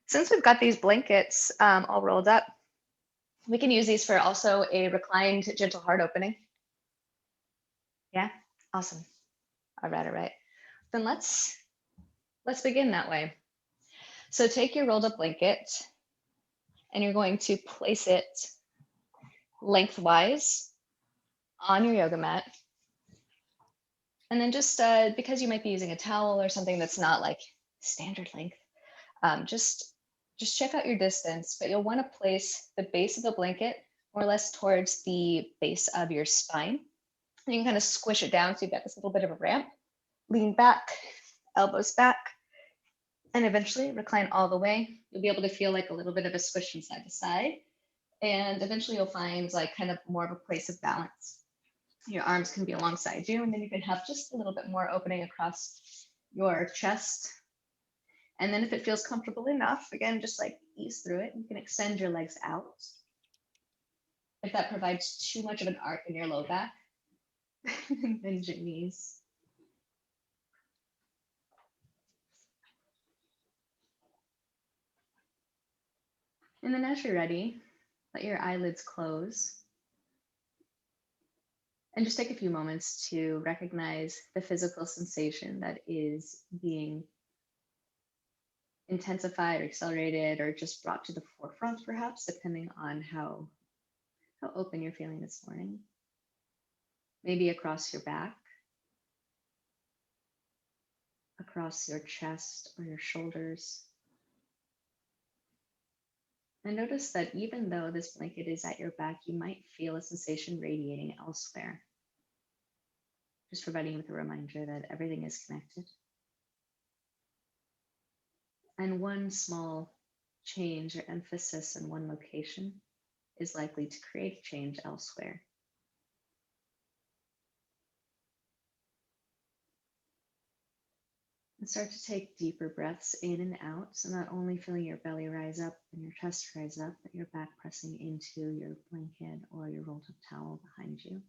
Since we've got these blankets all rolled up, we can use these for also a reclined gentle heart opening. Yeah, awesome. All right, all right. Then let's begin that way. So take your rolled up blanket and you're going to place it lengthwise on your yoga mat. And then just because you might be using a towel or something that's not like standard length, just check out your distance, but you'll want to place the base of the blanket more or less towards the base of your spine. And you can kind of squish it down so you've got this little bit of a ramp. Lean back, elbows back, and eventually recline all the way. You'll be able to feel like a little bit of a squish from side to side. And eventually you'll find like kind of more of a place of balance. Your arms can be alongside you, and then you can have just a little bit more opening across your chest. And then if it feels comfortable enough, again, just like ease through it. You can extend your legs out. If that provides too much of an arc in your low back, bend your knees. And then as you're ready, let your eyelids close. And just take a few moments to recognize the physical sensation that is being intensified or accelerated or just brought to the forefront, perhaps, depending on how open you're feeling this morning. Maybe across your back, across your chest or your shoulders. And notice that even though this blanket is at your back, you might feel a sensation radiating elsewhere. Just providing you with a reminder that everything is connected. And one small change or emphasis in one location is likely to create change elsewhere. And start to take deeper breaths in and out. So not only feeling your belly rise up and your chest rise up, but your back pressing into your blanket or your rolled up towel behind you.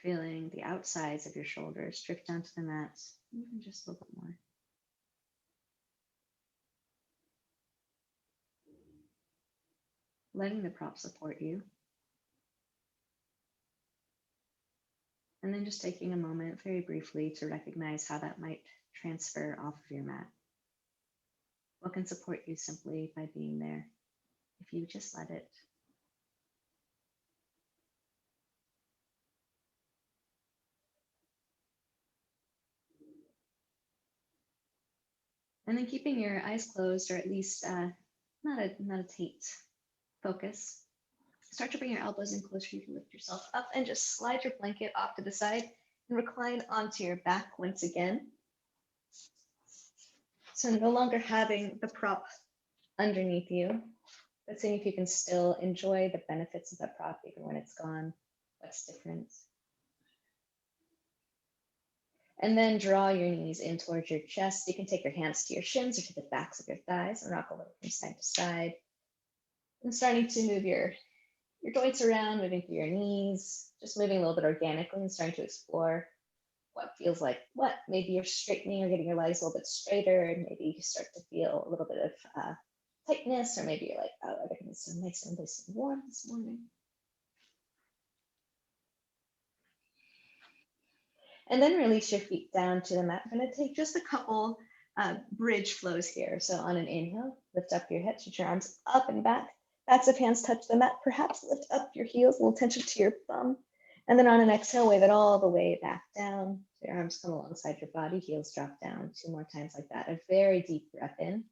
Feeling the outsides of your shoulders drift down to the mat, even just a little bit more. Letting the prop support you. And then just taking a moment very briefly to recognize how that might transfer off of your mat. What can support you simply by being there, if you just let it. And then keeping your eyes closed, or at least not a tight focus. Start to bring your elbows in closer. You can lift yourself up and just slide your blanket off to the side and recline onto your back once again. So no longer having the prop underneath you, but seeing if you can still enjoy the benefits of that prop even when it's gone. What's different? And then draw your knees in towards your chest. You can take your hands to your shins or to the backs of your thighs and rock a little from side to side. And starting to move your joints around, moving through your knees, just moving a little bit organically and starting to explore what feels like what. Maybe you're straightening or getting your legs a little bit straighter, and maybe you start to feel a little bit of tightness, or maybe you're like, oh, everything's so nice and warm this morning. And then release your feet down to the mat. I'm going to take just a couple bridge flows here. So on an inhale, lift up your hips, reach your arms up and back. Backs of hands touch the mat. Perhaps lift up your heels, a little tension to your bum. And then on an exhale, wave it all the way back down. So your arms come alongside your body, heels drop down. 2 more times like that. A very deep breath in.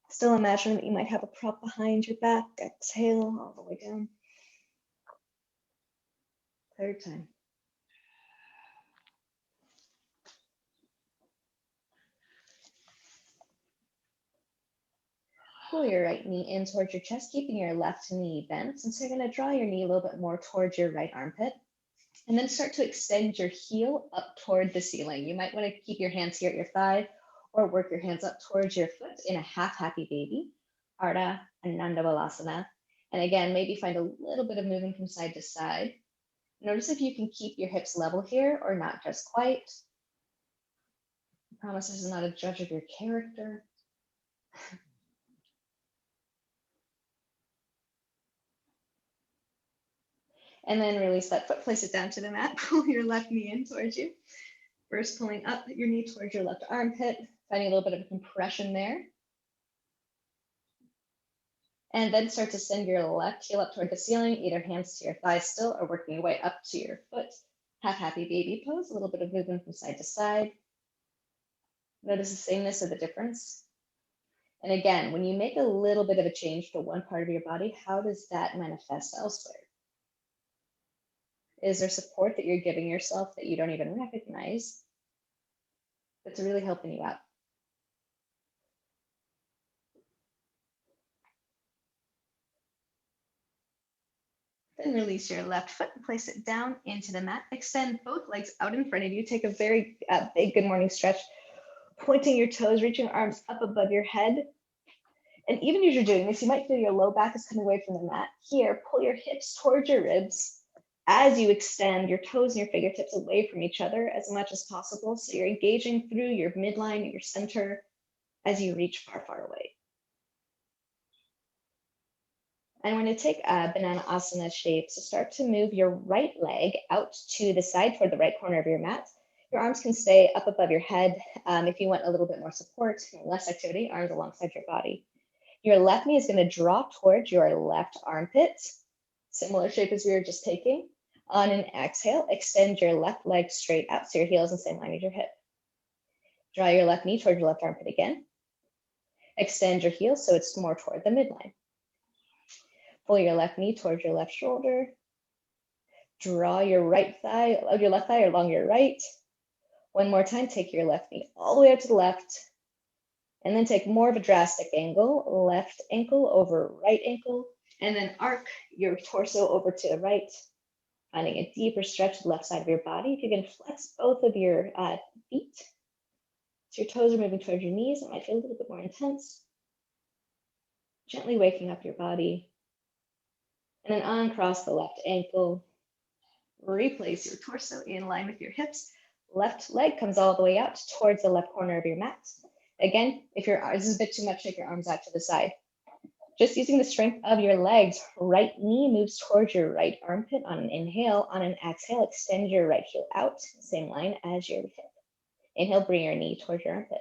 Still imagining that you might have a prop behind your back. Exhale all the way down. 3rd time. Pull your right knee in towards your chest, keeping your left knee bent. And so you're going to draw your knee a little bit more towards your right armpit. And then start to extend your heel up toward the ceiling. You might want to keep your hands here at your thigh or work your hands up towards your foot in a half happy baby, Ardha Ananda Balasana. And again, maybe find a little bit of movement from side to side. Notice if you can keep your hips level here or not just quite. promise this is not a judge of your character. And then release that foot, place it down to the mat, pull your left knee in towards you. First pulling up your knee towards your left armpit, finding a little bit of compression there. And then start to send your left heel up toward the ceiling, either hands to your thighs still or working your way up to your foot. Have happy baby pose, a little bit of movement from side to side. Notice the sameness of the difference. And again, when you make a little bit of a change to one part of your body, how does that manifest elsewhere? Is there support that you're giving yourself that you don't even recognize that's really helping you out? Then release your left foot and place it down into the mat. Extend both legs out in front of you. Take a very big good morning stretch, pointing your toes, reaching your arms up above your head. And even as you're doing this, you might feel your low back is coming away from the mat. Here, pull your hips towards your ribs as you extend your toes and your fingertips away from each other as much as possible. So you're engaging through your midline and your center as you reach far, far away. And we're going to take a banana asana shape. So start to move your right leg out to the side toward the right corner of your mat. Your arms can stay up above your head. If you want a little bit more support, less activity, arms alongside your body. Your left knee is going to draw towards your left armpit. Similar shape as we were just taking. On an exhale, extend your left leg straight out so your heel is in the same line as your hip. Draw your left knee towards your left armpit again. Extend your heel so it's more toward the midline. Pull your left knee towards your left shoulder. Draw your left thigh along your right. One more time, take your left knee all the way out to the left. And then take more of a drastic angle, left ankle over right ankle. And then arc your torso over to the right, finding a deeper stretch to the left side of your body. If you can flex both of your feet, so your toes are moving towards your knees, it might feel a little bit more intense. Gently waking up your body. And then uncross the left ankle. Replace your torso in line with your hips. Left leg comes all the way out towards the left corner of your mat. Again, if this is a bit too much, take your arms out to the side. Just using the strength of your legs, right knee moves towards your right armpit on an inhale. On an exhale, extend your right heel out, same line as your hip. Inhale, bring your knee towards your armpit.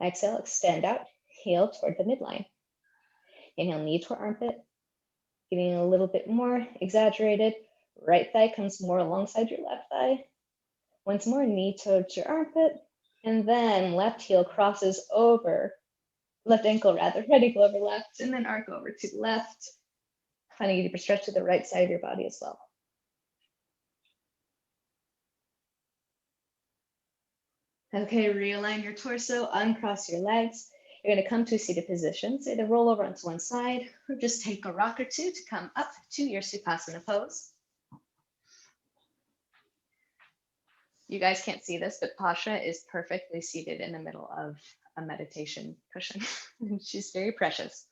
Exhale, extend out, heel toward the midline. Inhale, knee toward armpit. Getting a little bit more exaggerated. Right thigh comes more alongside your left thigh. Once more, knee towards your armpit. And then left heel crosses over, left ankle rather, right ankle over left, and then arc over to the left. Finding a deeper stretch to the right side of your body as well. Okay, realign your torso, uncross your legs. You're going to come to a seated position. So either roll over onto one side or just take a rock or two to come up to your Sukhasana pose. You guys can't see this, but Pasha is perfectly seated in the middle of a meditation cushion. She's very precious.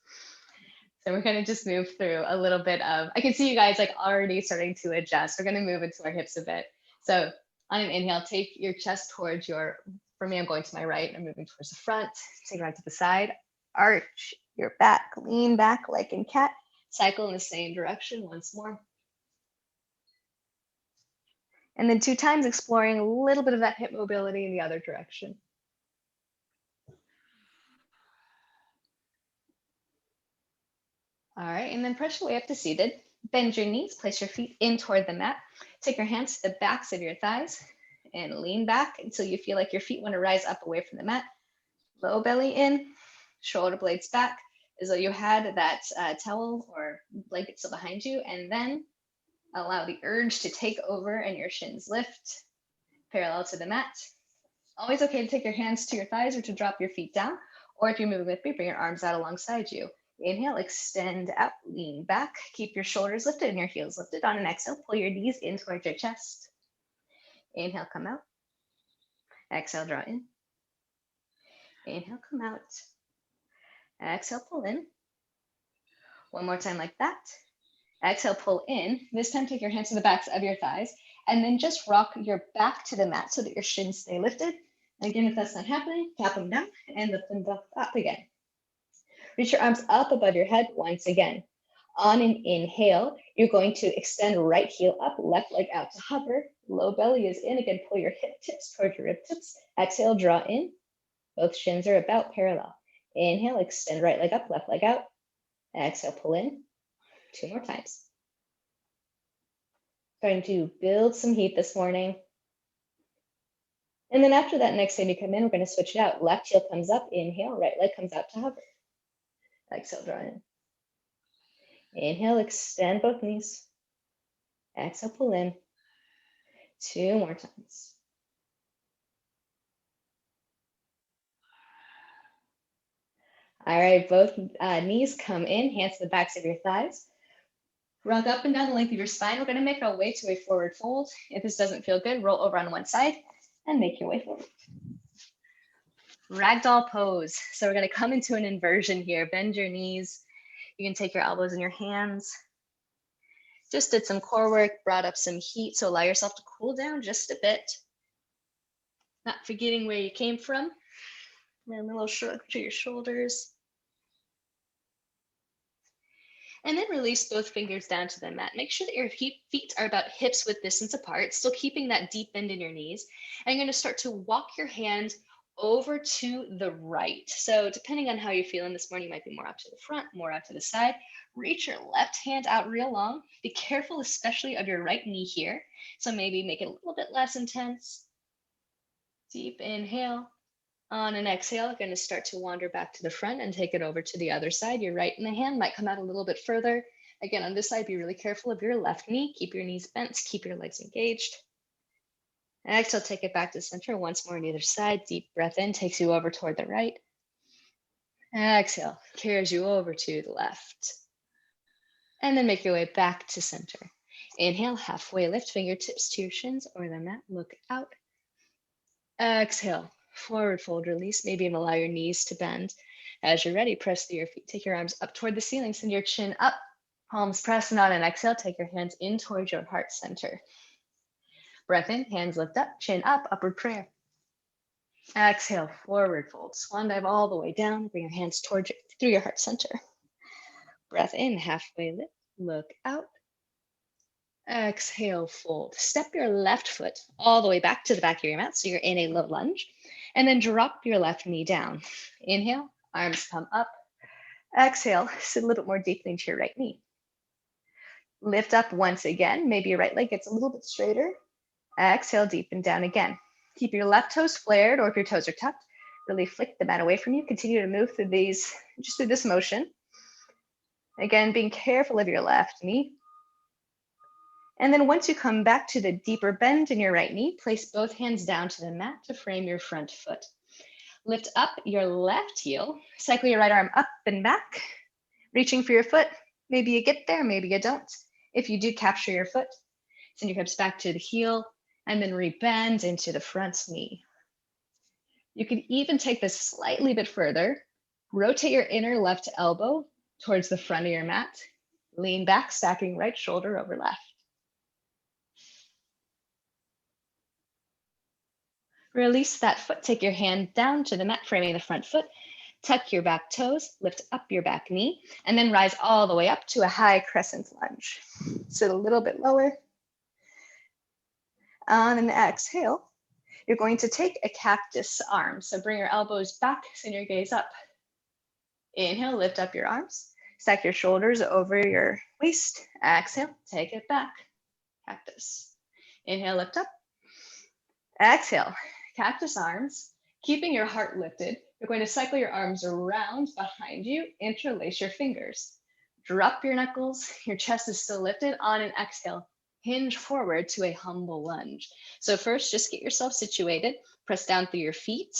So we're going to just move through a little bit of, I can see you guys like already starting to adjust. We're going to move into our hips a bit. So on an inhale, take your chest towards your, for me, I'm going to my right. I'm moving towards the front. Take it right to the side. Arch your back, lean back like in cat. Cycle in the same direction once more. And then 2 times, exploring a little bit of that hip mobility in the other direction. All right, and then press your way up to seated. Bend your knees, place your feet in toward the mat. Take your hands to the backs of your thighs and lean back until you feel like your feet want to rise up away from the mat. Low belly in, shoulder blades back, as though you had that towel or blanket still behind you, and then allow the urge to take over and your shins lift parallel to the mat. Always okay to take your hands to your thighs or to drop your feet down, or if you're moving with me, bring your arms out alongside you. Inhale, extend out, lean back, keep your shoulders lifted and your heels lifted. On an exhale, pull your knees in towards your chest. Inhale, come out. Exhale, draw in. Inhale, come out. Exhale, pull in. One more time like that. Exhale, pull in. This time, take your hands to the backs of your thighs, and then just rock your back to the mat so that your shins stay lifted. Again, if that's not happening, tap them down and lift them up again. Reach your arms up above your head once again. On an inhale, you're going to extend right heel up, left leg out to hover. Low belly is in. Again, pull your hip tips towards your rib tips. Exhale, draw in. Both shins are about parallel. Inhale, extend right leg up, left leg out. Exhale, pull in. 2 more times. Starting to build some heat this morning. And then after that, next time you come in, we're going to switch it out. Left heel comes up, inhale, right leg comes out to hover. Exhale, draw in. Inhale, extend both knees. Exhale, pull in. 2 more times. All right, both knees come in, hands to the backs of your thighs. Rock up and down the length of your spine. We're going to make our way to a forward fold. If this doesn't feel good, roll over on one side and make your way forward. Ragdoll pose. So we're going to come into an inversion here. Bend your knees. You can take your elbows in your hands. Just did some core work, brought up some heat. So allow yourself to cool down just a bit. Not forgetting where you came from. And a little shrug to your shoulders. And then release both fingers down to the mat. Make sure that your feet are about hips width distance apart, still keeping that deep bend in your knees. And you're going to start to walk your hand over to the right. So depending on how you're feeling this morning, you might be more out to the front, more out to the side. Reach your left hand out real long. Be careful, especially of your right knee here. So maybe make it a little bit less intense. Deep inhale. On an exhale, you're going to start to wander back to the front and take it over to the other side. Your right hand might come out a little bit further. Again, on this side, be really careful of your left knee. Keep your knees bent, keep your legs engaged. Exhale, take it back to center once more on either side. Deep breath in, takes you over toward the right. Exhale, carries you over to the left. And then make your way back to center. Inhale, halfway lift, fingertips to your shins or the mat. Look out. Exhale. Forward fold, release, maybe even allow your knees to bend. As you're ready, press through your feet. Take your arms up toward the ceiling, send your chin up, palms pressed, and on an exhale, take your hands in towards your heart center. Breath in, hands lift up, chin up, upward prayer. Exhale, forward fold, swan dive all the way down, bring your hands towards through your heart center. Breath in, halfway lift, look out. Exhale, fold. Step your left foot all the way back to the back of your mat, so you're in a low lunge. And then drop your left knee down. Inhale, arms come up. Exhale, sit a little bit more deeply into your right knee. Lift up once again. Maybe your right leg gets a little bit straighter. Exhale, deepen down again. Keep your left toes flared, or if your toes are tucked, really flick the mat away from you. Continue to move through these, just through this motion. Again, being careful of your left knee. And then once you come back to the deeper bend in your right knee, place both hands down to the mat to frame your front foot. Lift up your left heel, cycle your right arm up and back, reaching for your foot. Maybe you get there, maybe you don't. If you do, capture your foot, send your hips back to the heel, and then rebend into the front knee. You can even take this slightly bit further. Rotate your inner left elbow towards the front of your mat. Lean back, stacking right shoulder over left. Release that foot, take your hand down to the mat, framing the front foot. Tuck your back toes, lift up your back knee, and then rise all the way up to a high crescent lunge. Sit a little bit lower. On an exhale, you're going to take a cactus arm. So bring your elbows back, send your gaze up. Inhale, lift up your arms. Stack your shoulders over your waist. Exhale, take it back. Cactus. Inhale, lift up. Exhale, cactus arms. Keeping your heart lifted, you're going to cycle your arms around behind you, interlace your fingers. Drop your knuckles, your chest is still lifted. On an exhale, hinge forward to a humble lunge. So first, just get yourself situated. Press down through your feet.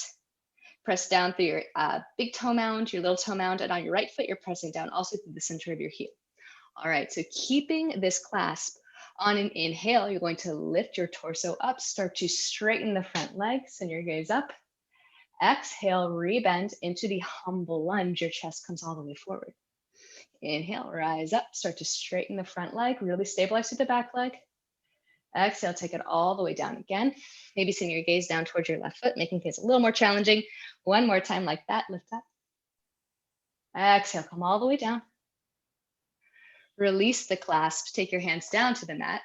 Press down through your big toe mound, your little toe mound, and on your right foot, you're pressing down also through the center of your heel. All right, so keeping this clasp, on an inhale, you're going to lift your torso up, start to straighten the front leg, send your gaze up. Exhale, rebend into the humble lunge. Your chest comes all the way forward. Inhale, rise up, start to straighten the front leg, really stabilize through the back leg. Exhale, take it all the way down again. Maybe send your gaze down towards your left foot, making things a little more challenging. One more time like that, lift up. Exhale, come all the way down. Release the clasp, take your hands down to the mat.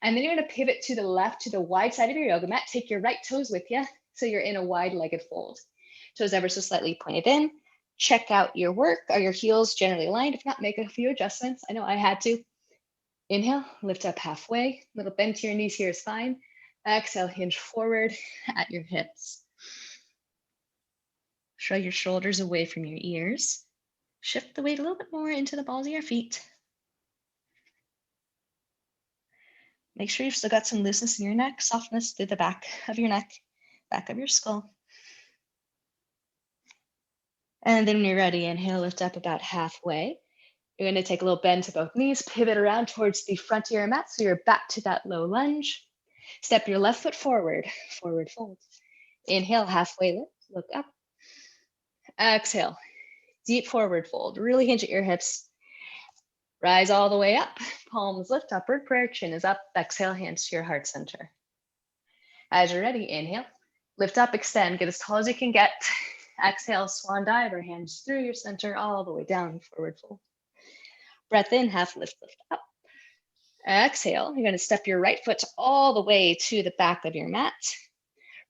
And then you're gonna pivot to the left, to the wide side of your yoga mat. Take your right toes with you, so you're in a wide-legged fold. Toes ever so slightly pointed in. Check out your work. Are your heels generally aligned? If not, make a few adjustments. I know I had to. Inhale, lift up halfway. Little bend to your knees here is fine. Exhale, hinge forward at your hips. Shrug your shoulders away from your ears. Shift the weight a little bit more into the balls of your feet. Make sure you've still got some looseness in your neck, softness through the back of your neck, back of your skull. And then when you're ready, inhale, lift up about halfway. You're going to take a little bend to both knees, pivot around towards the front of your mat, so you're back to that low lunge. Step your left foot forward, forward fold. Inhale, halfway lift, look up. Exhale, deep forward fold. Really hinge at your hips. Rise all the way up. Palms lift, upward prayer, chin is up. Exhale, hands to your heart center. As you're ready, inhale, lift up, extend, get as tall as you can get. Exhale, swan dive, or hands through your center all the way down, forward fold. Breath in, half lift, lift up. Exhale, you're going to step your right foot all the way to the back of your mat.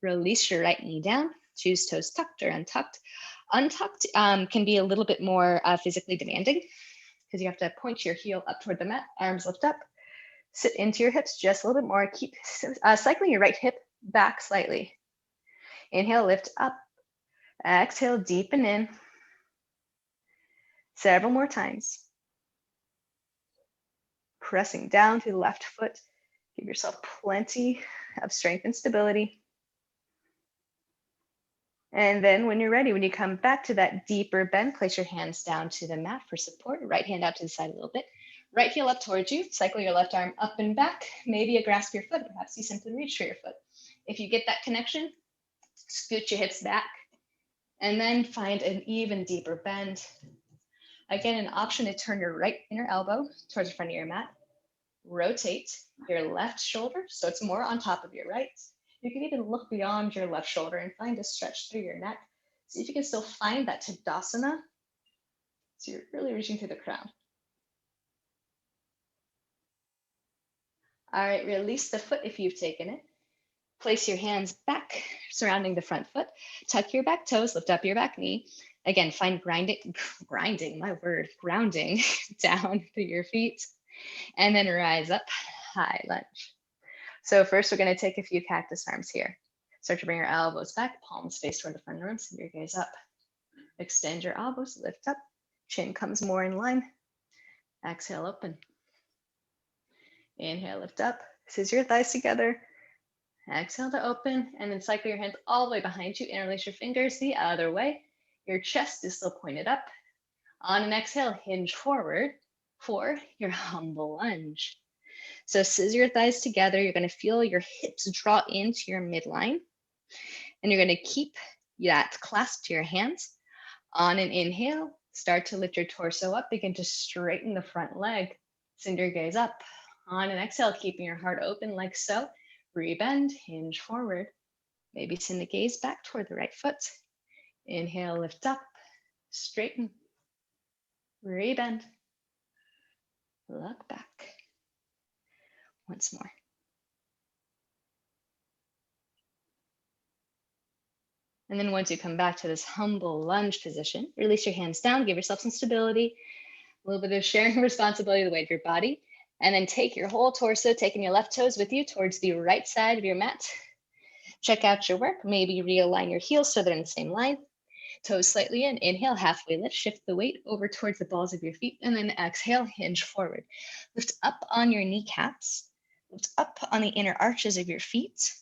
Release your right knee down. Choose toes tucked or untucked. Untucked can be a little bit more physically demanding, because you have to point your heel up toward the mat, arms lift up, sit into your hips just a little bit more. Keep cycling your right hip back slightly. Inhale, lift up. Exhale, deepen in. Several more times. Pressing down to the left foot. Give yourself plenty of strength and stability. And then when you're ready, when you come back to that deeper bend, place your hands down to the mat for support. Right hand out to the side a little bit. Right heel up towards you. Cycle your left arm up and back. Maybe you grasp your foot. Perhaps you simply reach for your foot. If you get that connection, scoot your hips back. And then find an even deeper bend. Again, an option to turn your right inner elbow towards the front of your mat. Rotate your left shoulder so it's more on top of your right. You can even look beyond your left shoulder and find a stretch through your neck. See if you can still find that Tadasana. So you're really reaching through the crown. All right, release the foot if you've taken it. Place your hands back, surrounding the front foot. Tuck your back toes, lift up your back knee. Again, find grounding down through your feet. And then rise up, high lunge. So first, we're going to take a few cactus arms here. Start to bring your elbows back, palms face toward the front of the room, send your gaze up. Extend your elbows, lift up. Chin comes more in line. Exhale, open. Inhale, lift up. Scissor your thighs together. Exhale to open, and then cycle your hands all the way behind you. Interlace your fingers the other way. Your chest is still pointed up. On an exhale, hinge forward for your humble lunge. So scissor your thighs together. You're going to feel your hips draw into your midline. And you're going to keep that clasp to your hands. On an inhale, start to lift your torso up. Begin to straighten the front leg. Send your gaze up. On an exhale, keeping your heart open like so. Rebend, hinge forward. Maybe send the gaze back toward the right foot. Inhale, lift up, straighten. Rebend. Look back. Once more. And then once you come back to this humble lunge position, release your hands down, give yourself some stability, a little bit of sharing responsibility of the weight of your body, and then take your whole torso, taking your left toes with you towards the right side of your mat. Check out your work. Maybe realign your heels so they're in the same line. Toes slightly in. Inhale, halfway lift. Shift the weight over towards the balls of your feet, and then exhale, hinge forward. Lift up on your kneecaps. Lift up on the inner arches of your feet.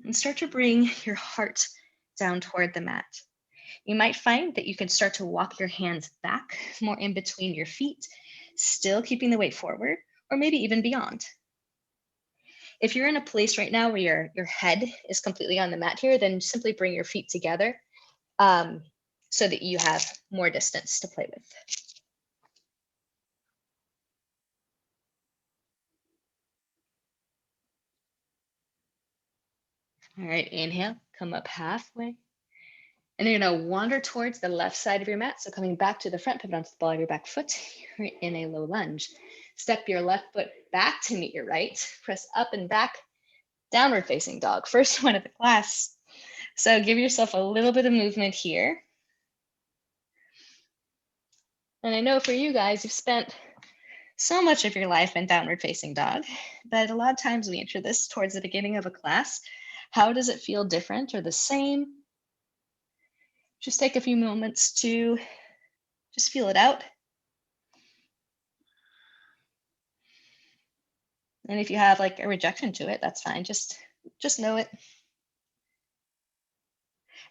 And start to bring your heart down toward the mat. You might find that you can start to walk your hands back, more in between your feet, still keeping the weight forward, or maybe even beyond. If you're in a place right now where your head is completely on the mat here, then simply bring your feet together so that you have more distance to play with. All right, inhale, come up halfway. And you're gonna wander towards the left side of your mat. So coming back to the front, pivot onto the ball of your back foot. You're in a low lunge. Step your left foot back to meet your right. Press up and back, downward facing dog. First one of the class. So give yourself a little bit of movement here. And I know for you guys, you've spent so much of your life in downward facing dog, but a lot of times we enter this towards the beginning of a class. How does it feel different or the same? Just take a few moments to just feel it out. And if you have like a rejection to it, that's fine. Just know it.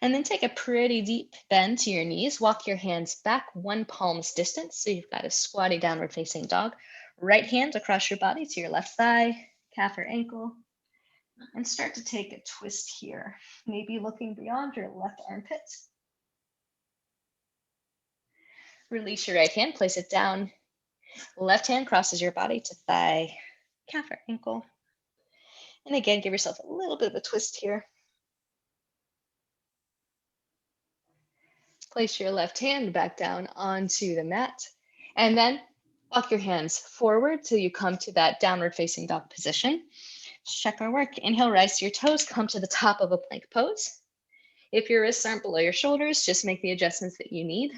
And then take a pretty deep bend to your knees. Walk your hands back 1 palm's distance. So you've got a squatty downward facing dog. Right hand across your body to your left thigh, calf or ankle. And start to take a twist here. Maybe looking beyond your left armpit. Release your right hand, place it down. Left hand crosses your body to thigh, calf or ankle. And again, give yourself a little bit of a twist here. Place your left hand back down onto the mat. And then walk your hands forward till you come to that downward facing dog position. Check our work. Inhale, rise to your toes, come to the top of a plank pose. If your wrists aren't below your shoulders, just make the adjustments that you need.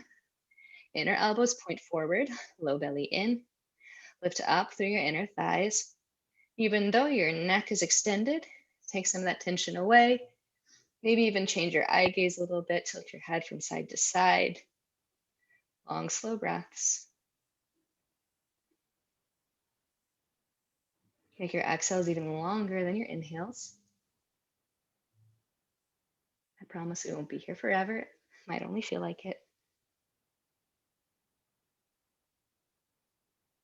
Inner elbows point forward, low belly in. Lift up through your inner thighs. Even though your neck is extended, take some of that tension away. Maybe even change your eye gaze a little bit, tilt your head from side to side. Long, slow breaths. Make your exhales even longer than your inhales. I promise we won't be here forever. It might only feel like it.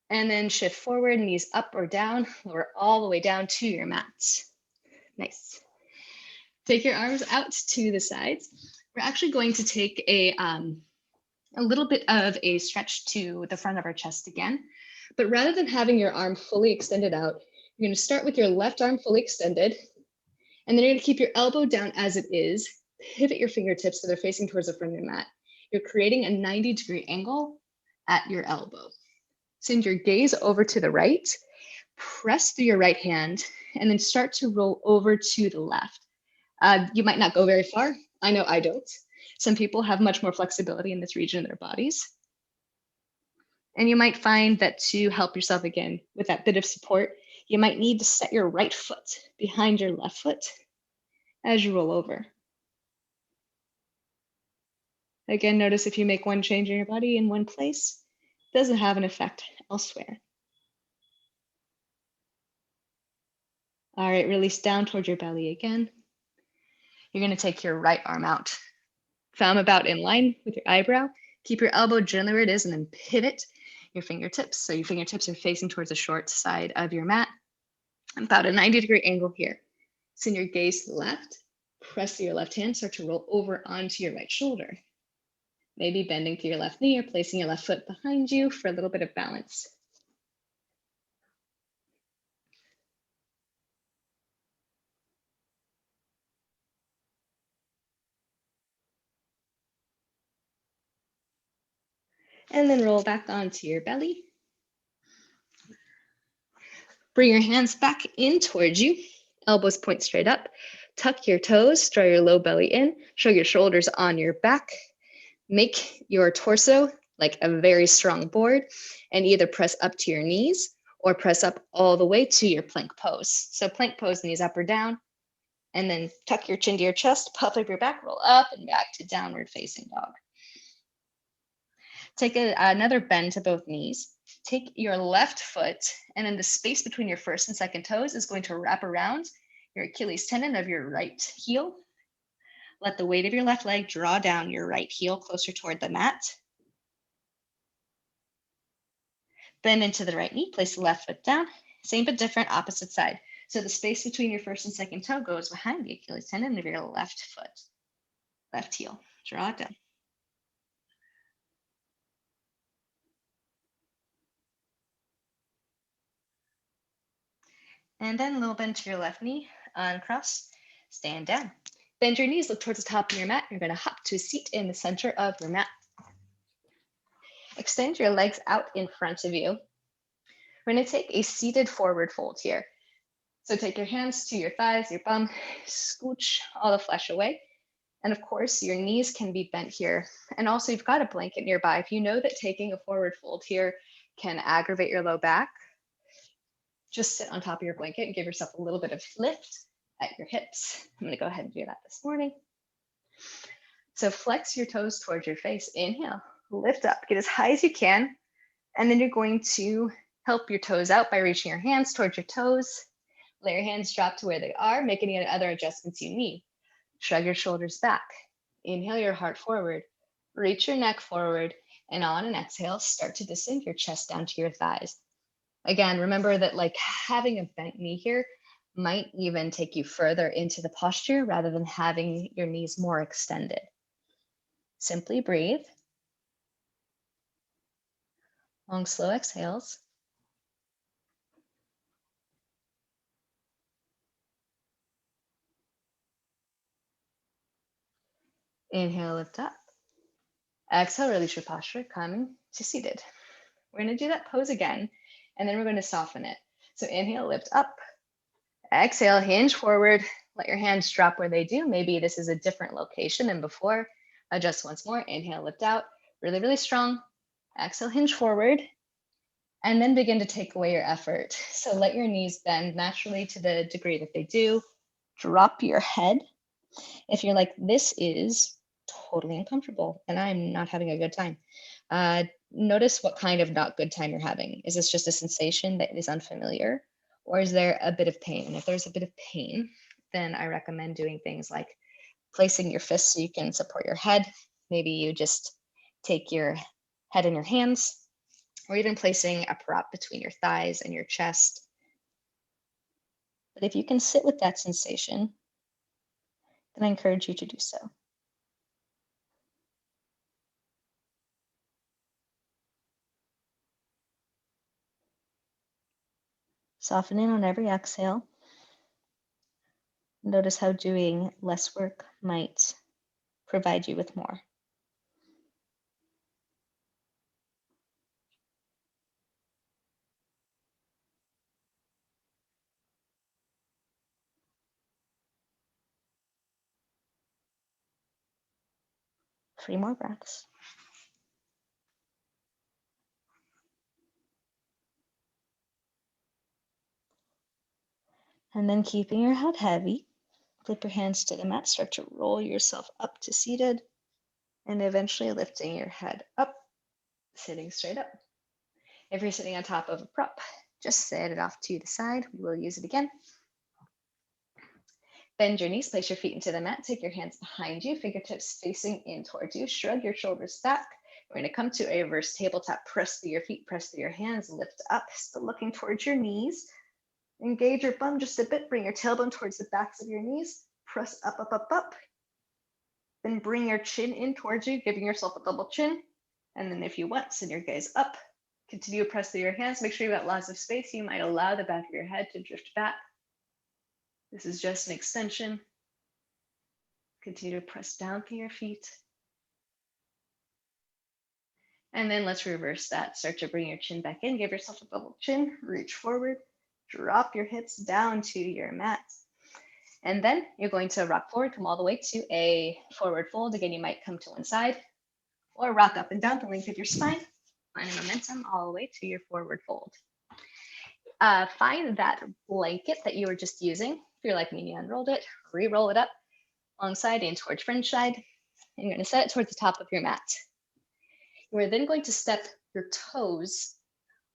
And then shift forward, knees up or down, lower all the way down to your mat. Nice. Take your arms out to the sides. We're actually going to take a little bit of a stretch to the front of our chest again. But rather than having your arm fully extended out, you're going to start with your left arm fully extended. And then you're going to keep your elbow down as it is. Pivot your fingertips so they're facing towards the front of your mat. You're creating a 90-degree angle at your elbow. Send your gaze over to the right. Press through your right hand and then start to roll over to the left. You might not go very far. I know I don't. Some people have much more flexibility in this region of their bodies. And you might find that to help yourself again with that bit of support, you might need to set your right foot behind your left foot as you roll over. Again, notice if you make one change in your body in one place, it doesn't have an effect elsewhere. All right, release down toward your belly again. You're going to take your right arm out. Thumb about in line with your eyebrow. Keep your elbow gently where it is and then pivot your fingertips. So your fingertips are facing towards the short side of your mat. About a 90-degree angle here. Send your gaze to the left. Press through your left hand. Start to roll over onto your right shoulder. Maybe bending to your left knee or placing your left foot behind you for a little bit of balance. And then roll back onto your belly. Bring your hands back in towards you. Elbows point straight up. Tuck your toes, draw your low belly in, show your shoulders on your back. Make your torso like a very strong board and either press up to your knees or press up all the way to your plank pose. So plank pose, knees up or down, and then tuck your chin to your chest, puff up your back, roll up and back to downward facing dog. Take another bend to both knees. Take your left foot, and then the space between your first and second toes is going to wrap around your Achilles tendon of your right heel. Let the weight of your left leg draw down your right heel closer toward the mat. Bend into the right knee, place the left foot down. Same but different, opposite side. So the space between your first and second toe goes behind the Achilles tendon of your left foot, left heel. Draw it down. And then a little bend to your left knee, uncross. Stand down. Bend your knees, look towards the top of your mat. You're going to hop to a seat in the center of your mat. Extend your legs out in front of you. We're going to take a seated forward fold here. So take your hands to your thighs, your bum, scooch all the flesh away. And of course, your knees can be bent here. And also, you've got a blanket nearby. If you know that taking a forward fold here can aggravate your low back, just sit on top of your blanket and give yourself a little bit of lift at your hips. I'm going to go ahead and do that this morning. So flex your toes towards your face. Inhale, lift up, get as high as you can. And then you're going to help your toes out by reaching your hands towards your toes. Let your hands drop to where they are. Make any other adjustments you need. Shrug your shoulders back. Inhale your heart forward. Reach your neck forward. And on an exhale, start to descend your chest down to your thighs. Again, remember that like having a bent knee here might even take you further into the posture rather than having your knees more extended. Simply breathe. Long, slow exhales. Inhale, lift up. Exhale, release your posture, coming to seated. We're going to do that pose again, and then we're going to soften it. So inhale, lift up. Exhale, hinge forward. Let your hands drop where they do. Maybe this is a different location than before. Adjust once more. Inhale, lift out. Really, really strong. Exhale, hinge forward. And then begin to take away your effort. So let your knees bend naturally to the degree that they do. Drop your head. If you're like, this is totally uncomfortable and I'm not having a good time, notice what kind of not good time you're having. Is this just a sensation that is unfamiliar, or is there a bit of pain? And if there's a bit of pain, then I recommend doing things like placing your fists so you can support your head. Maybe you just take your head in your hands, or even placing a prop between your thighs and your chest. But if you can sit with that sensation, then I encourage you to do so. Softening on every exhale. Notice how doing less work might provide you with more. Three more breaths. And then keeping your head heavy, flip your hands to the mat, start to roll yourself up to seated, and eventually lifting your head up, sitting straight up. If you're sitting on top of a prop, just set it off to the side. We will use it again. Bend your knees, place your feet into the mat, take your hands behind you, fingertips facing in towards you, shrug your shoulders back. We're going to come to a reverse tabletop, press through your feet, press through your hands, lift up, still looking towards your knees. Engage your bum just a bit, bring your tailbone towards the backs of your knees, press up, up, up, up. Then bring your chin in towards you, giving yourself a double chin. And then if you want, send your gaze up. Continue to press through your hands. Make sure you've got lots of space. You might allow the back of your head to drift back. This is just an extension. Continue to press down through your feet. And then let's reverse that. Start to bring your chin back in. Give yourself a double chin. Reach forward. Drop your hips down to your mat. And then you're going to rock forward, come all the way to a forward fold. Again, you might come to one side or rock up and down the length of your spine. Finding momentum all the way to your forward fold. Find that blanket that you were just using. If you're like me and you unrolled it, re-roll it up alongside and towards French side. And you're going to set it towards the top of your mat. We're then going to step your toes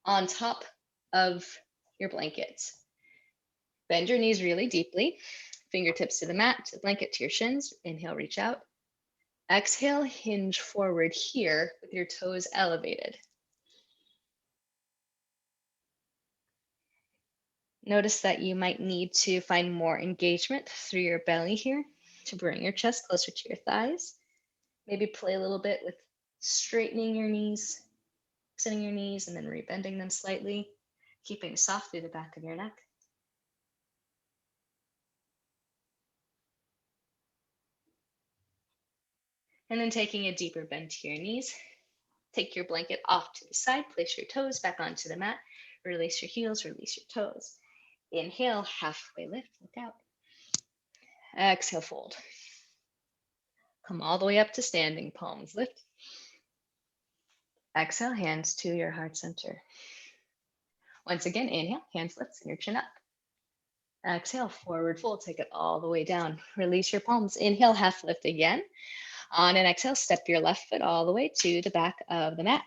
on top of your blanket. Bend your knees really deeply. Fingertips to the mat, to the blanket, to your shins. Inhale, reach out. Exhale, hinge forward here with your toes elevated. Notice that you might need to find more engagement through your belly here to bring your chest closer to your thighs. Maybe play a little bit with straightening your knees, extending your knees, and then rebending them slightly, keeping soft through the back of your neck. And then taking a deeper bend to your knees, take your blanket off to the side, place your toes back onto the mat, release your heels, release your toes. Inhale, halfway lift, look out. Exhale, fold. Come all the way up to standing, palms lift. Exhale, hands to your heart center. Once again, inhale, hands lift, send your chin up. Exhale, forward fold, take it all the way down. Release your palms. Inhale, half lift again. On an exhale, step your left foot all the way to the back of the mat.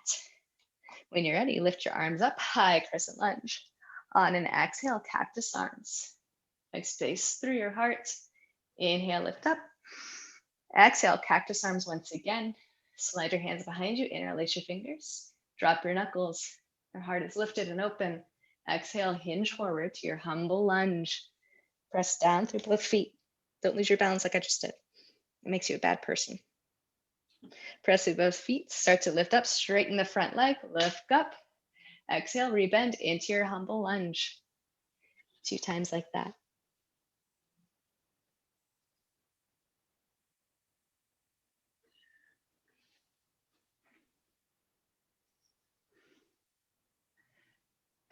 When you're ready, lift your arms up, high crescent lunge. On an exhale, cactus arms. Nice space through your heart. Inhale, lift up. Exhale, cactus arms once again. Slide your hands behind you, interlace your fingers. Drop your knuckles. Your heart is lifted and open. Exhale, hinge forward to your humble lunge. Press down through both feet. Don't lose your balance like I just did. It makes you a bad person. Press through both feet. Start to lift up, straighten the front leg, lift up. Exhale, rebend into your humble lunge. 2 times like that.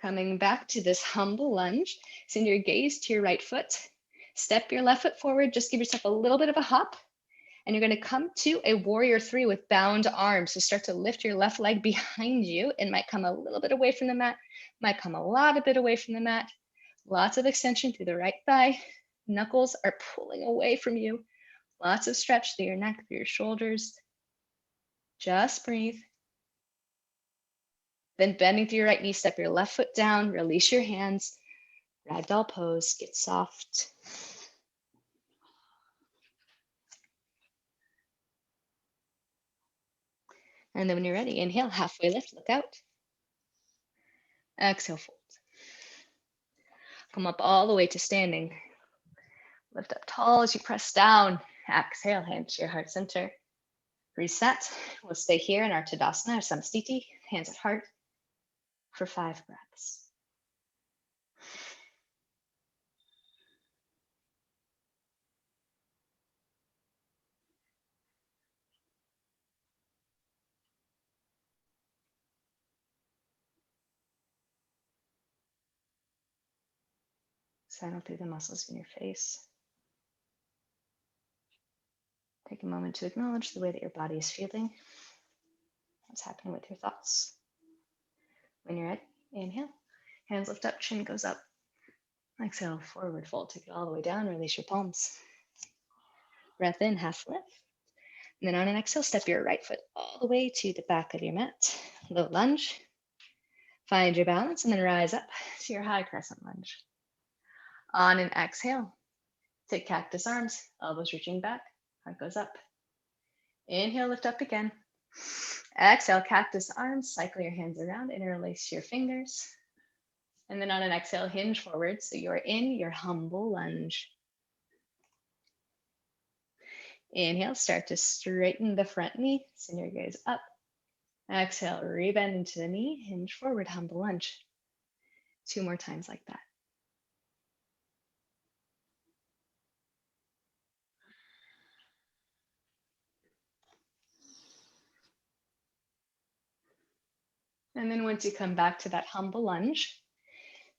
Coming back to this humble lunge, send your gaze to your right foot. Step your left foot forward, just give yourself a little bit of a hop. And you're going to come to a warrior 3 with bound arms. So start to lift your left leg behind you. It might come a little bit away from the mat, might come a lot of bit away from the mat. Lots of extension through the right thigh. Knuckles are pulling away from you. Lots of stretch through your neck, through your shoulders. Just breathe. Then bending through your right knee, step your left foot down, release your hands. Ragdoll pose, get soft. And then when you're ready, inhale, halfway lift, look out. Exhale, fold. Come up all the way to standing. Lift up tall as you press down. Exhale, hand to your heart center. Reset. We'll stay here in our Tadasana or Samstiti, hands at heart, for 5 breaths. Settle through the muscles in your face. Take a moment to acknowledge the way that your body is feeling. What's happening with your thoughts? When you're ready, inhale. Hands lift up, chin goes up. Exhale, forward fold. Take it all the way down. Release your palms. Breath in, half lift. And then on an exhale, step your right foot all the way to the back of your mat. Low lunge. Find your balance and then rise up to your high crescent lunge. On an exhale, take cactus arms, elbows reaching back, heart goes up. Inhale, lift up again. Exhale, cactus arms, cycle your hands around, interlace your fingers. And then on an exhale, hinge forward. So you're in your humble lunge. Inhale, start to straighten the front knee, send your gaze up. Exhale, rebend into the knee, hinge forward, humble lunge. 2 more times like that. And then once you come back to that humble lunge,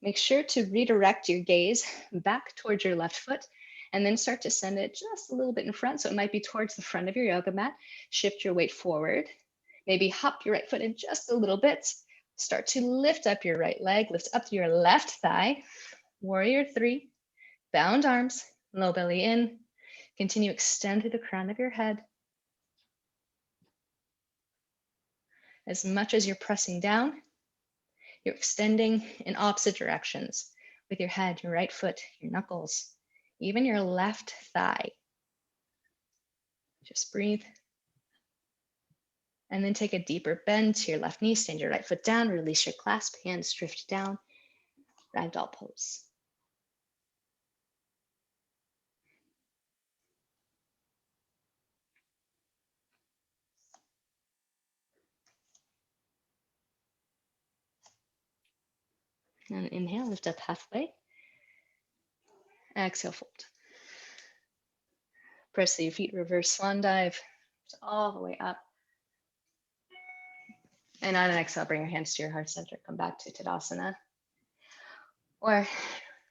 make sure to redirect your gaze back towards your left foot and then start to send it just a little bit in front. So it might be towards the front of your yoga mat. Shift your weight forward. Maybe hop your right foot in just a little bit. Start to lift up your right leg, lift up to your left thigh. Warrior 3, bound arms, low belly in. Continue to extend through the crown of your head. As much as you're pressing down, you're extending in opposite directions with your head, your right foot, your knuckles, even your left thigh. Just breathe. And then take a deeper bend to your left knee, stand your right foot down, release your clasp, hands drift down, ragdoll pose. And inhale, lift up halfway. Exhale, fold. Press through your feet, reverse swan dive. all the way up. And on an exhale, bring your hands to your heart center. Come back to Tadasana. Or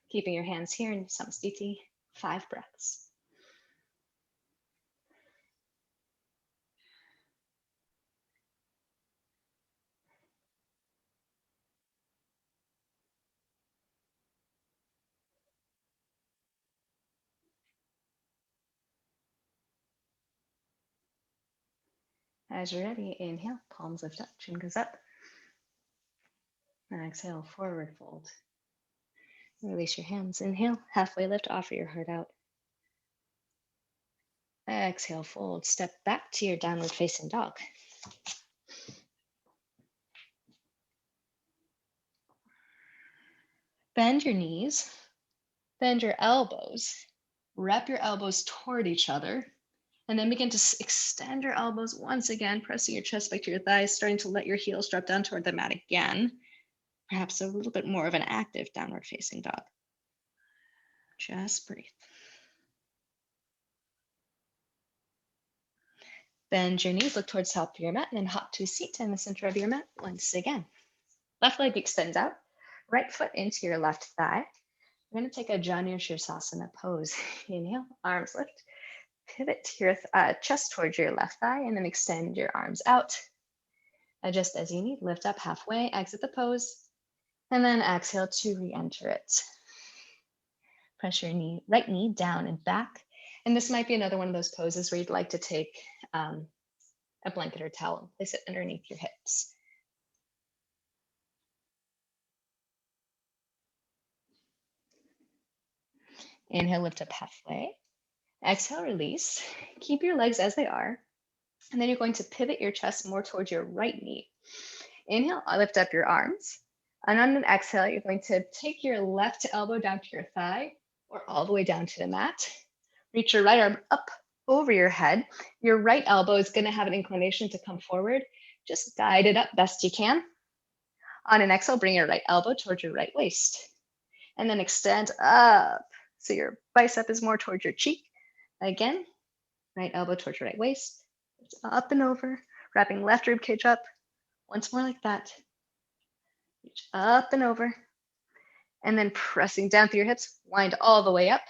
keeping your hands here in Samastiti, 5 breaths. As you're ready, inhale, palms lift up, chin goes up. And exhale, forward fold. Release your hands. Inhale, halfway lift, offer your heart out. Exhale, fold. Step back to your downward facing dog. Bend your knees, bend your elbows, wrap your elbows toward each other, and then begin to extend your elbows once again, pressing your chest back to your thighs, starting to let your heels drop down toward the mat again. Perhaps a little bit more of an active downward facing dog. Just breathe. Bend your knees, look towards the top of your mat, and then hop to a seat in the center of your mat once again. Left leg extends out, right foot into your left thigh. We're going to take a Janu Shirsasana pose. Inhale, arms lift. Pivot your chest towards your left thigh, and then extend your arms out. Adjust as you need. Lift up halfway, exit the pose, and then exhale to re-enter it. Press your right knee down and back. And this might be another one of those poses where you'd like to take a blanket or towel and place it underneath your hips. Inhale, lift up halfway. Exhale, release. Keep your legs as they are. And then you're going to pivot your chest more towards your right knee. Inhale, lift up your arms. And on an exhale, you're going to take your left elbow down to your thigh or all the way down to the mat. Reach your right arm up over your head. Your right elbow is going to have an inclination to come forward. Just guide it up best you can. On an exhale, bring your right elbow towards your right waist. And then extend up. So your bicep is more towards your cheek. Again, right elbow towards your right waist. It's up and over, wrapping left rib cage up. Once more like that. Reach up and over. And then pressing down through your hips, wind all the way up,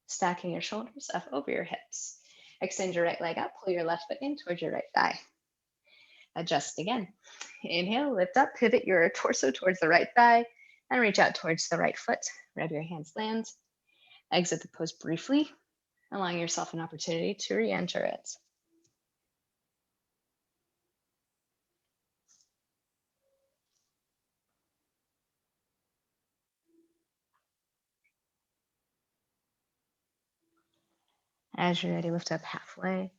stacking your shoulders up over your hips. Extend your right leg out, pull your left foot in towards your right thigh. Adjust again. Inhale, lift up, pivot your torso towards the right thigh, and reach out towards the right foot. Wherever your hands land. Exit the pose briefly, allowing yourself an opportunity to re-enter it. As you're ready, lift up halfway.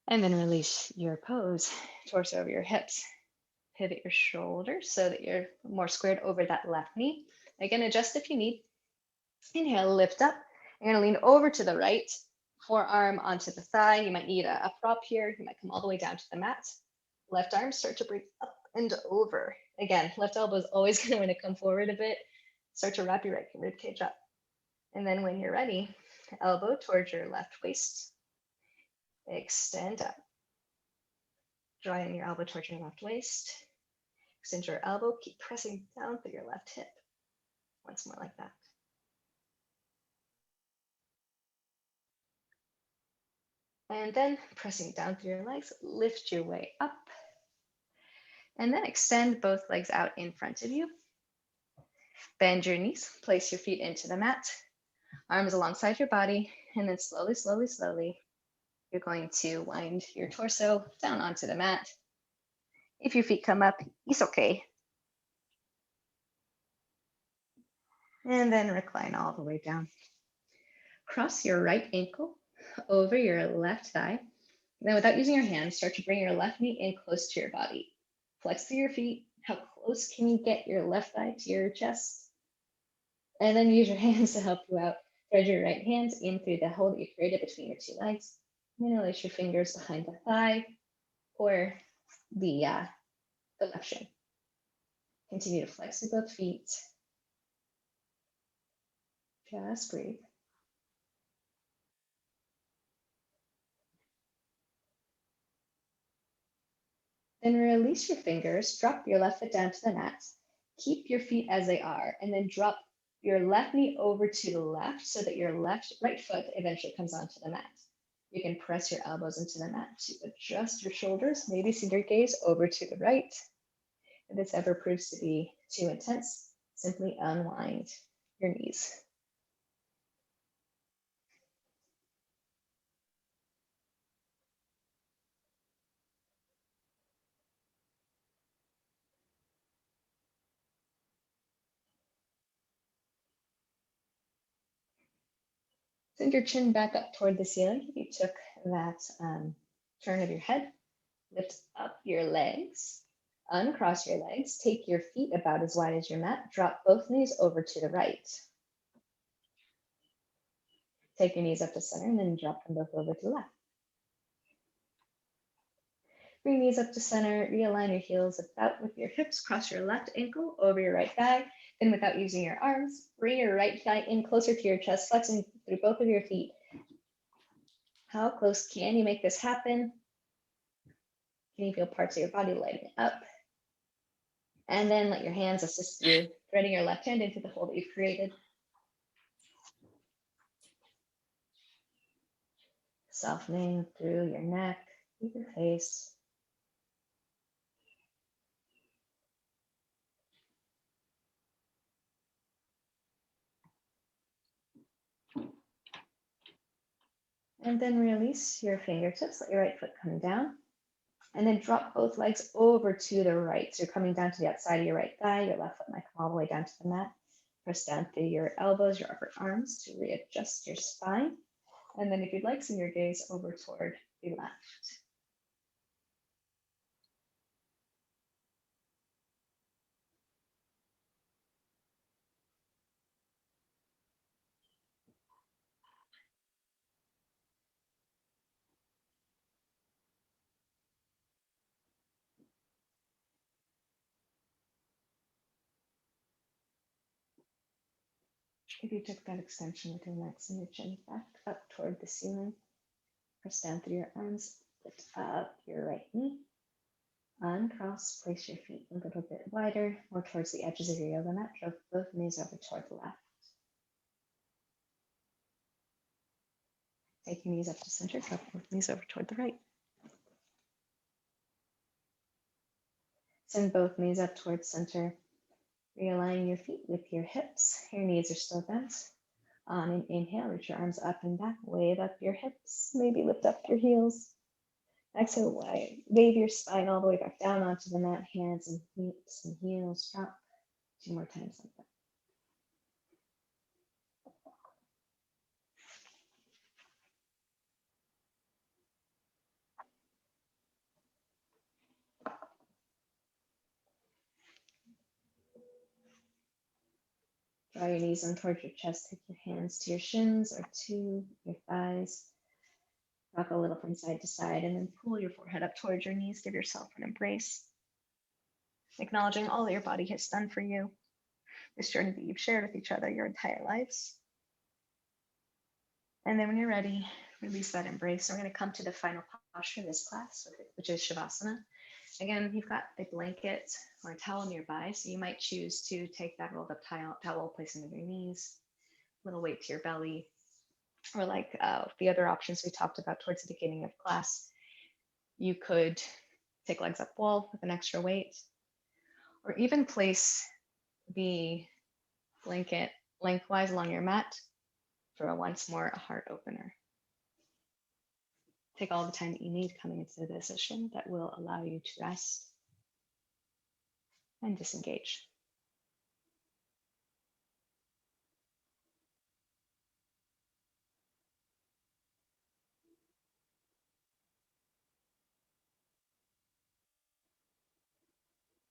And then release your pose, torso over your hips. Pivot your shoulders so that you're more squared over that left knee. Again, adjust if you need. Inhale, lift up. You're going to lean over to the right, forearm onto the thigh. You might need a prop here. You might come all the way down to the mat. Left arm, start to bring up and over. Again, left elbow is always going to want to come forward a bit. Start to wrap your right rib cage up. And then when you're ready, elbow towards your left waist. Extend up. Draw in your elbow towards your left waist. Extend your elbow. Keep pressing down through your left hip. Once more like that. And then pressing down through your legs, lift your way up. And then extend both legs out in front of you. Bend your knees, place your feet into the mat. Arms alongside your body, and then slowly, slowly, slowly, you're going to wind your torso down onto the mat. If your feet come up, it's okay. And then recline all the way down. Cross your right ankle over your left thigh. Then without using your hands, start to bring your left knee in close to your body. Flex through your feet. How close can you get your left thigh to your chest? And then use your hands to help you out. Thread your right hands in through the hole that you created between your two legs. And then release your fingers behind the thigh or the left shin. Continue to flex with both feet. Just breathe. Then release your fingers, drop your left foot down to the mat, keep your feet as they are, and then drop your left knee over to the left so that your right foot eventually comes onto the mat. You can press your elbows into the mat to adjust your shoulders, maybe send your gaze over to the right. If this ever proves to be too intense, simply unwind your knees. Send your chin back up toward the ceiling. You took that turn of your head. Lift up your legs. Uncross your legs. Take your feet about as wide as your mat. Drop both knees over to the right. Take your knees up to center and then drop them both over to the left. Bring knees up to center. Realign your heels about with your hips. Cross your left ankle over your right thigh. Then without using your arms, bring your right thigh in closer to your chest, flexing through both of your feet. How close can you make this happen? Can you feel parts of your body lighting up? And then let your hands assist you, threading your left hand into the hole that you've created. Softening through your neck, through your face. And then release your fingertips, let your right foot come down. And then drop both legs over to the right. So you're coming down to the outside of your right thigh. Your left foot might come all the way down to the mat. Press down through your elbows, your upper arms to readjust your spine. And then if you'd like, send your gaze over toward the left. If you took that extension with your neck, send your chin back up toward the ceiling. Press down through your arms, lift up your right knee. Uncross, place your feet a little bit wider, more towards the edges of your yoga mat. Drop both knees over toward the left. Take your knees up to center, drop both knees over toward the right. Send both knees up towards center. Realign your feet with your hips. Your knees are still bent. On an inhale, reach your arms up and back, wave up your hips, maybe lift up your heels. Exhale, wave your spine all the way back down onto the mat, hands and hips and heels drop. 2 more times like that. Draw your knees in towards your chest, take your hands to your shins or to your thighs. Rock a little from side to side and then pull your forehead up towards your knees. Give yourself an embrace. Acknowledging all that your body has done for you, this journey that you've shared with each other your entire lives. And then when you're ready, release that embrace. We're going to come to the final posture of this class, which is Shavasana. Again, you've got the blanket or a towel nearby, so you might choose to take that rolled up towel, place it under your knees, a little weight to your belly, or like the other options we talked about towards the beginning of class, you could take legs up wall with an extra weight, or even place the blanket lengthwise along your mat for once more a heart opener. Take all the time that you need coming into the position that will allow you to rest and disengage.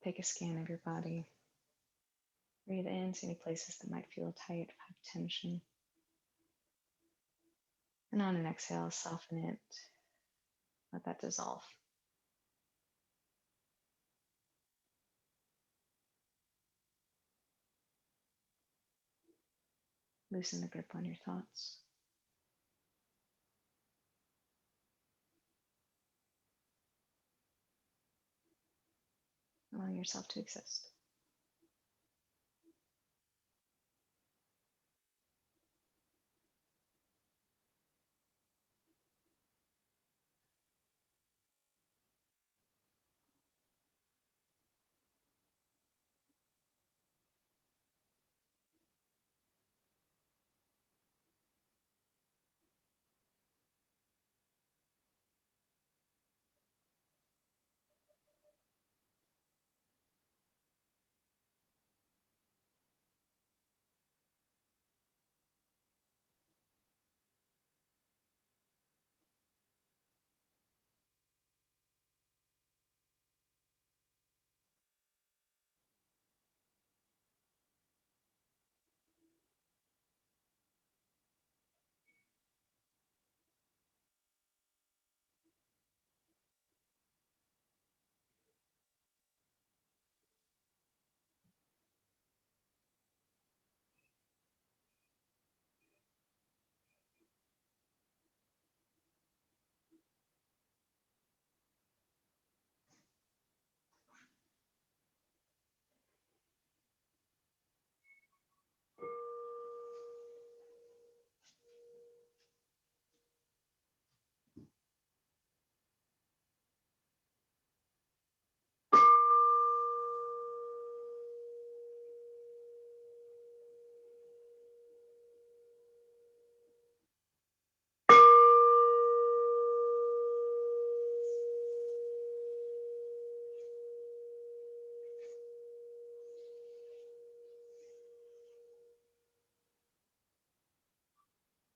Take a scan of your body. Breathe in to any places that might feel tight, have tension. And on an exhale, soften it. Let that dissolve. Loosen the grip on your thoughts. allowing yourself to exist.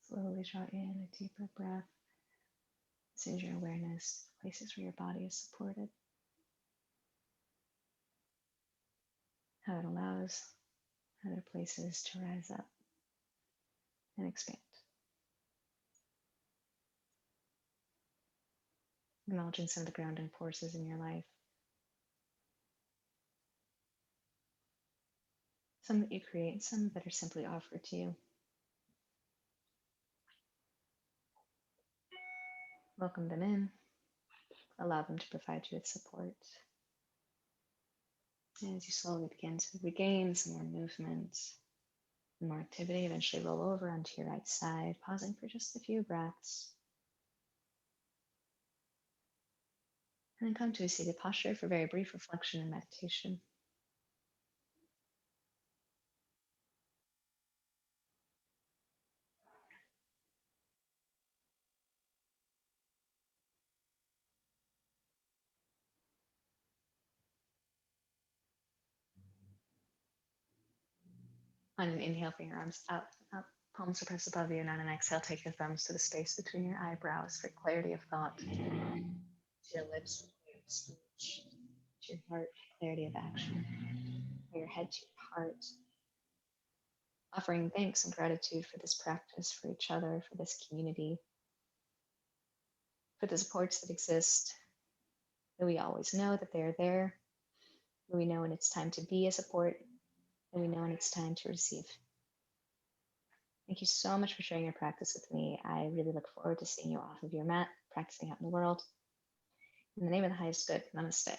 Slowly draw in a deeper breath. Send your awareness to places where your body is supported. How it allows other places to rise up and expand. Acknowledging some of the grounding forces in your life. Some that you create, some that are simply offered to you. Welcome them in. Allow them to provide you with support. And as you slowly begin to regain some more movement, more activity, eventually roll over onto your right side, pausing for just a few breaths. And then come to a seated posture for very brief reflection and meditation. On an inhale, bring your arms out, up, palms are pressed above you, and on an exhale, take your thumbs to the space between your eyebrows for clarity of thought. To your lips, clarity of speech. To your heart, clarity of action. From your head to your heart. Offering thanks and gratitude for this practice, for each other, for this community, for the supports that exist, that we always know that they're there, that we know when it's time to be a support, and we know when it's time to receive. Thank you so much for sharing your practice with me. I really look forward to seeing you off of your mat, practicing out in the world. In the name of the highest good, namaste.